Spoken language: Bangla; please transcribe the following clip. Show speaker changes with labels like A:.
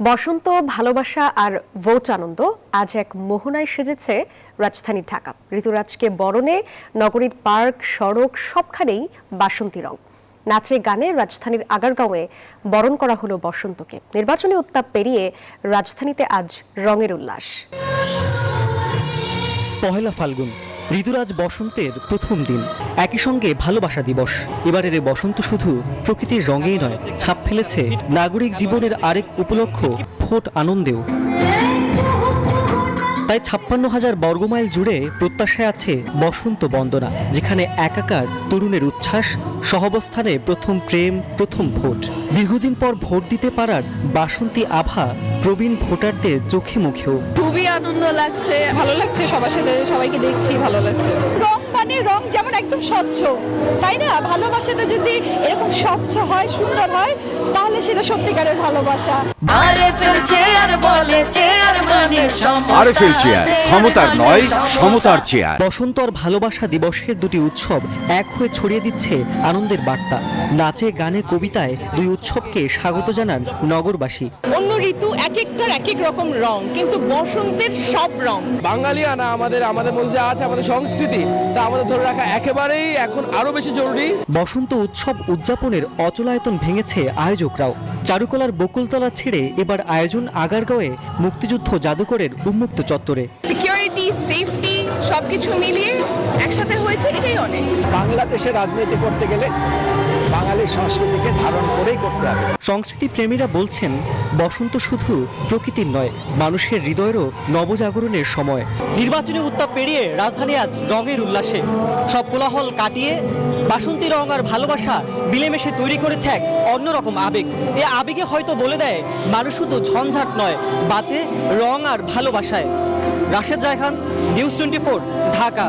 A: বসন্ত, ভালোবাসা আর ভোট আনন্দ আজ এক মোহনায় সেজেছে রাজধানী ঢাকা। ঋতুরাজকে বরণে নগরীর পার্ক, সড়ক সবখানেই বাসন্তী রং। নাচে গানে রাজধানীর আগারগাঁওয়ে বরণ করা হলো বসন্তকে। নির্বাচনী উত্তাপ পেরিয়ে রাজধানীতে আজ রঙের উল্লাস।
B: পহেলা ফাল্গুন, ঋতুরাজ বসন্তের প্রথম দিন, একই সঙ্গে ভালোবাসা দিবস। এবারের এই বসন্ত শুধু প্রকৃতির রঙেই নয়, ছাপ ফেলেছে নাগরিক জীবনের আরেক উপলক্ষ ভোট আনন্দেও। তাই 56,000 বর্গমাইল জুড়ে প্রত্যাশায় আছে বসন্ত বন্দনা, যেখানে একাকার তরুণের উচ্ছ্বাস, সহাবস্থানে প্রথম প্রেম, প্রথম ভোট। দীর্ঘদিন পর ভোট দিতে পারার বাসন্তী আভা প্রবীণ ভোটারদের চোখে মুখেও।
C: খুবই আনন্দ লাগছে, ভালো লাগছে, সবার সাথে সবাইকে দেখছি, ভালো লাগছে। রং মানে রং যেমন একদম স্বচ্ছ, তাই না? ভালোবাসাটা যদি এরকম স্বচ্ছ হয়, সুন্দর হয়, তাহলে সেটা সত্যিকারের ভালোবাসা।
D: আরএফএল চেয়ার বলে চেয়ার মানে
E: আরএফএল চেয়ার, ক্ষমতার নয় সমতার চেয়ার।
B: বসন্ত আর ভালোবাসা দিবসের দুটি উৎসব এক হয়ে ছড়িয়ে দিচ্ছে আনন্দের বার্তা। নাচে, গানে, কবিতায় দুই উৎসবকে স্বাগত জানান নগরবাসী।
C: অন্য ঋতু এক একটার এক এক রকম রং, কিন্তু বসন্তের সব রং।
F: বাঙালিয়ানা আমাদের মধ্যে আছে, আমাদের সংস্কৃতি, তা আমাদের ধরে রাখা একেবারেই এখন আরো বেশি জরুরি।
B: বসন্ত উৎসব উদযাপনের অচলায়তন ভেঙেছে আয়োজকরাও। চারুকলার বকুলতলা ছেড়ে এবার আয়োজন আগারগাঁওয়ে মুক্তিযুদ্ধ জাদুঘরের উন্মুক্ত চত্বরে।
C: সিকিউরিটি, সেফটি সবকিছু মিলিয়ে একসাথে হয়েছে, এটাই অনেক।
G: বাংলাদেশে রাজনীতি করতে গেলে বাঙালির সংস্কৃতিকে ধারণ করেই করতে হবে।
B: সংস্কৃতি প্রেমীরা বলছেন, বসন্ত শুধু প্রকৃতির নয়, মানুষের হৃদয়েরও নবজাগরণের সময়। নির্বাচনী উত্তাপ পেরিয়ে রাজধানী আজ রঙের উল্লাসে। সব কোলাহল কাটিয়ে বাসন্তী রং আর ভালোবাসা মিলেমিশে তৈরি করেছে এক অন্যরকম আবেগ। এ আবেগে হয়তো বলে দেয়, মানুষ শুধু ঝঞ্ঝাট নয়, বাঁচে রং আর ভালোবাসায়। রাশেদ জায়খান, নিউজ 24, ঢাকা।